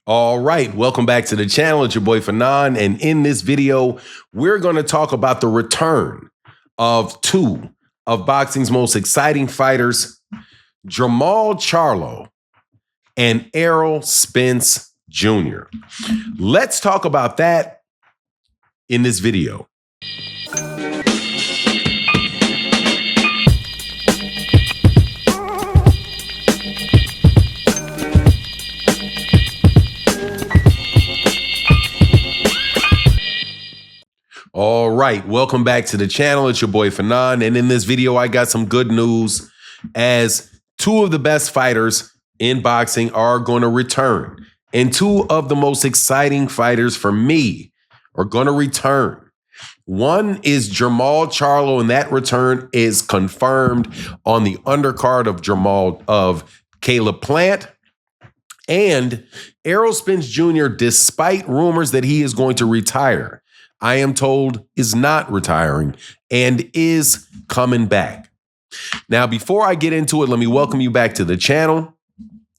All right, welcome back to the channel. It's your boy Fanon, and in this video, we're going to talk about the return of two of boxing's most exciting fighters, Jermall Charlo and Errol Spence Jr. Let's talk about that in this video. All right, welcome back to the channel. It's your boy Fanon, and in this video, I got some good news as two of the best fighters in boxing are going to return, and two of the most exciting fighters for me are going to return. One is Jermall Charlo, and that return is confirmed on the undercard of Caleb Plant. And Errol Spence Jr., despite rumors that he is going to retire, I am told is not retiring and is coming back. Now, before I get into it, let me welcome you back to the channel.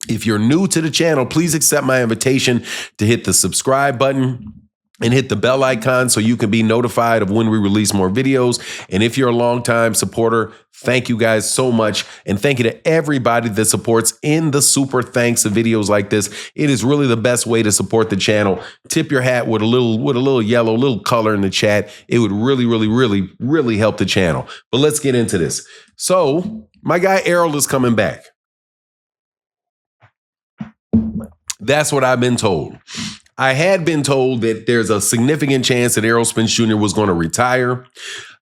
If you're new to the channel, please accept my invitation to hit the subscribe button and hit the bell icon so you can be notified of when we release more videos. And if you're a longtime supporter, thank you guys so much. And thank you to everybody that supports in the super thanks of videos like this. It is really the best way to support the channel. Tip your hat with a little yellow, little color in the chat. It would really help the channel. But let's get into this. So my guy Errol is coming back. That's what I've been told. I had been told that there's a significant chance that Errol Spence Jr. was going to retire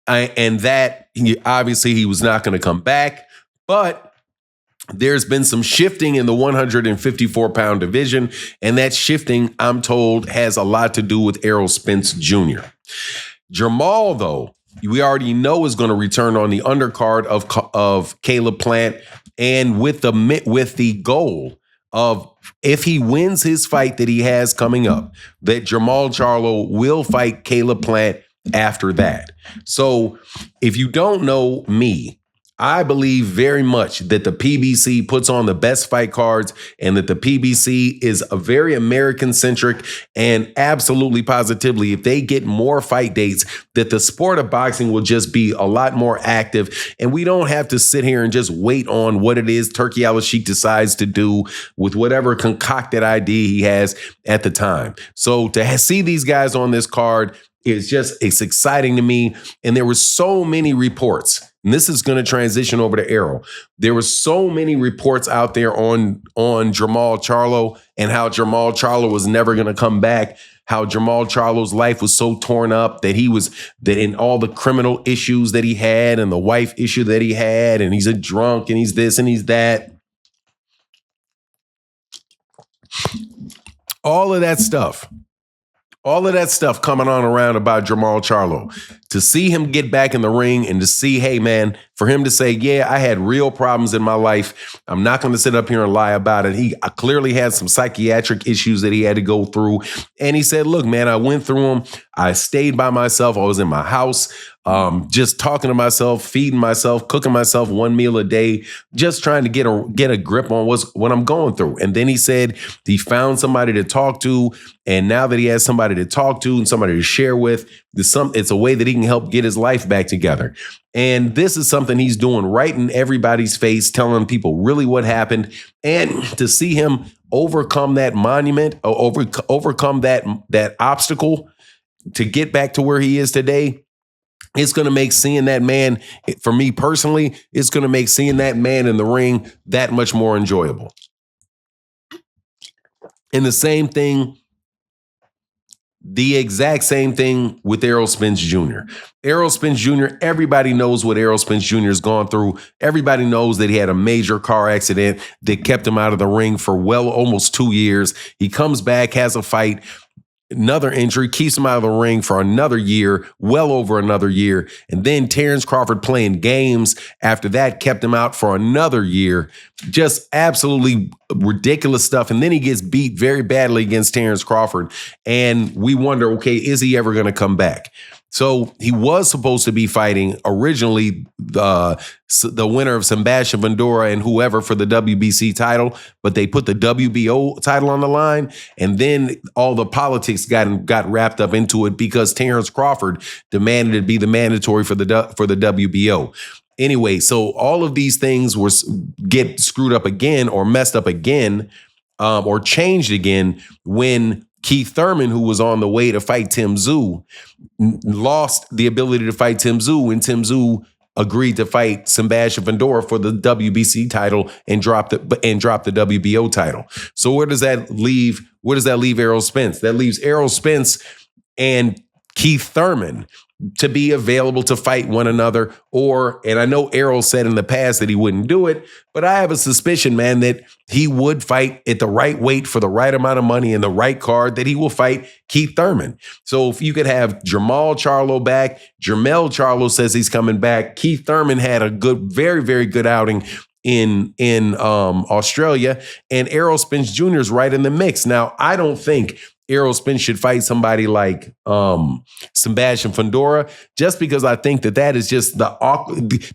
and that obviously he was not going to come back. But there's been some shifting in the 154-pound division, and that shifting, I'm told, has a lot to do with Errol Spence Jr. Jermall, though, we already know is going to return on the undercard of Caleb Plant, and with the goal of, if he wins his fight that he has coming up, that Jermall Charlo will fight Caleb Plant after that. So if you don't know me, I believe very much that the PBC puts on the best fight cards and that the PBC is a very American-centric, and absolutely positively, if they get more fight dates, that the sport of boxing will just be a lot more active, and we don't have to sit here and just wait on what it is Turki Al-Sheikh decides to do with whatever concocted idea he has at the time. So to see these guys on this card, it's exciting to me. And there were so many reports, and this is going to transition over to Errol. There were so many reports out there on Jermall Charlo and how Jermall Charlo was never going to come back, how Jermall Charlo's life was so torn up that in all the criminal issues that he had and the wife issue that he had, and he's a drunk and he's this and he's that. All of that stuff coming on around about Jermall Charlo. To see him get back in the ring and to see, hey, man, for him to say, yeah, I had real problems in my life. I'm not going to sit up here and lie about it. He clearly had some psychiatric issues that he had to go through. And he said, look, man, I went through them. I stayed by myself. I was in my house, just talking to myself, feeding myself, cooking myself one meal a day, just trying to get a grip on what I'm going through. And then he said he found somebody to talk to. And now that he has somebody to talk to and somebody to share with, it's a way that he can help get his life back together. And this is something he's doing right in everybody's face, telling people really what happened. And to see him overcome that monument, overcome that obstacle to get back to where he is today, it's going to make seeing that man, for me personally, it's going to make seeing that man in the ring that much more enjoyable. And the exact same thing with Errol Spence Jr. Errol Spence Jr., everybody knows what Errol Spence Jr. has gone through. Everybody knows that he had a major car accident that kept him out of the ring for almost 2 years. He comes back, has a fight, another injury, keeps him out of the ring for another year, well over another year. And then Terrence Crawford playing games after that kept him out for another year. Just absolutely ridiculous stuff. And then he gets beat very badly against Terrence Crawford. And we wonder, okay, is he ever going to come back? So he was supposed to be fighting originally the winner of Sebastian Fundora and whoever for the WBC title, but they put the WBO title on the line, and then all the politics got wrapped up into it because Terrence Crawford demanded it be the mandatory for the WBO. Anyway, so all of these things get screwed up again or messed up again or changed again when Keith Thurman, who was on the way to fight Tim Tszyu, lost the ability to fight Tim Tszyu, and Tim Tszyu agreed to fight Sebastian Fundora for the WBC title and drop the WBO title. So where does that leave? Where does that leave Errol Spence? That leaves Errol Spence and Keith Thurman to be available to fight one another. And I know Errol said in the past that he wouldn't do it, but I have a suspicion, man, that he would fight at the right weight for the right amount of money and the right card, that he will fight Keith Thurman. So if you could have Jermall Charlo back, Jermall Charlo says he's coming back. Keith Thurman had a good, very, very good outing in Australia, and Errol Spence Jr. is right in the mix. Now, I don't think Errol Spence should fight somebody like Sebastian Fundora, just because I think that is just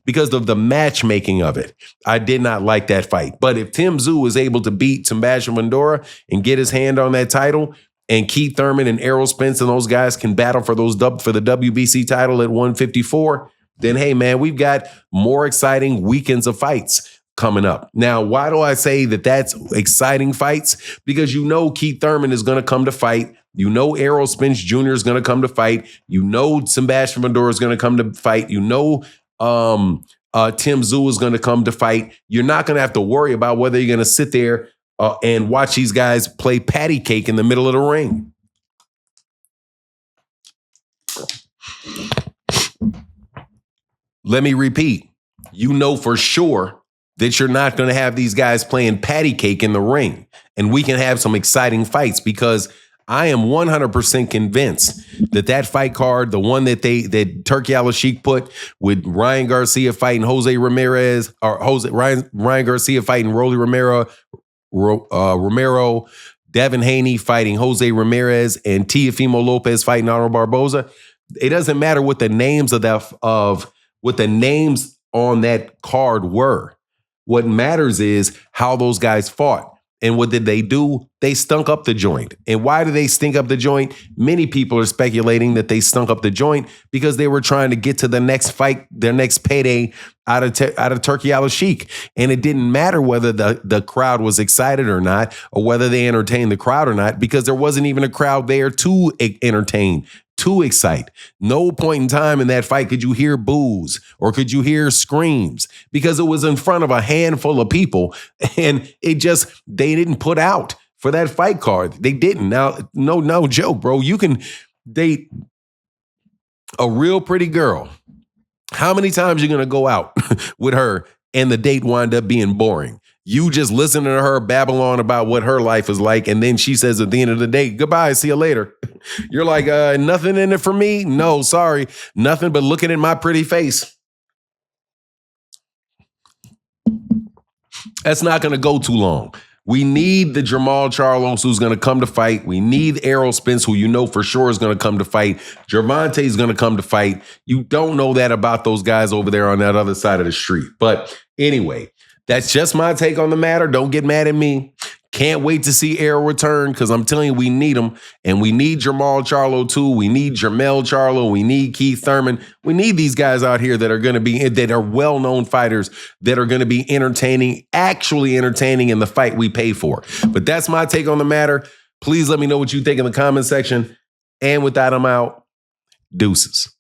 because of the matchmaking of it. I did not like that fight. But if Tim Tszyu is able to beat Sebastian Fundora and get his hand on that title, and Keith Thurman and Errol Spence and those guys can battle for the WBC title at 154, then hey, man, we've got more exciting weekends of fights coming up. Now, why do I say that that's exciting fights? Because you know Keith Thurman is going to come to fight. You know Errol Spence Jr. is going to come to fight. You know Sebastian Fundora is going to come to fight. You know Tim Tszyu is going to come to fight. You're not going to have to worry about whether you're going to sit there and watch these guys play patty cake in the middle of the ring. Let me repeat. You know for sure that you're not going to have these guys playing patty cake in the ring, and we can have some exciting fights, because I am 100% convinced that fight card, the one that Turki Al-Sheikh put with Ryan Garcia fighting Jose Ramirez, or Ryan Garcia fighting Rolly Romero, Devin Haney fighting Jose Ramirez, and Teofimo Lopez fighting Arnold Barboza. It doesn't matter what the names what the names on that card were. What matters is how those guys fought. And what did they do? They stunk up the joint. And why do they stink up the joint? Many people are speculating that they stunk up the joint because they were trying to get to the next fight, their next payday out of Turki Al-Sheikh. And it didn't matter whether the crowd was excited or not, or whether they entertained the crowd or not, because there wasn't even a crowd there to entertain, to excite. No point in time in that fight could you hear boos or could you hear screams, because it was in front of a handful of people, and they didn't put out for that fight card. They didn't. Now, no joke, bro. You can date a real pretty girl. How many times are you going to go out with her and the date wind up being boring? You just listen to her babble on about what her life is like, and then she says at the end of the day, goodbye, see you later. You're like, nothing in it for me? No, sorry. Nothing but looking at my pretty face. That's not going to go too long. We need the Jermall Charlo who's going to come to fight. We need Errol Spence, who you know for sure is going to come to fight. Gervonta is going to come to fight. You don't know that about those guys over there on that other side of the street. But anyway, that's just my take on the matter. Don't get mad at me. Can't wait to see Errol return, because I'm telling you, we need him. And we need Jermall Charlo too. We need Jermall Charlo. We need Keith Thurman. We need these guys out here that are well-known fighters, that are going to be actually entertaining in the fight we pay for. But that's my take on the matter. Please let me know what you think in the comment section. And with that, I'm out. Deuces.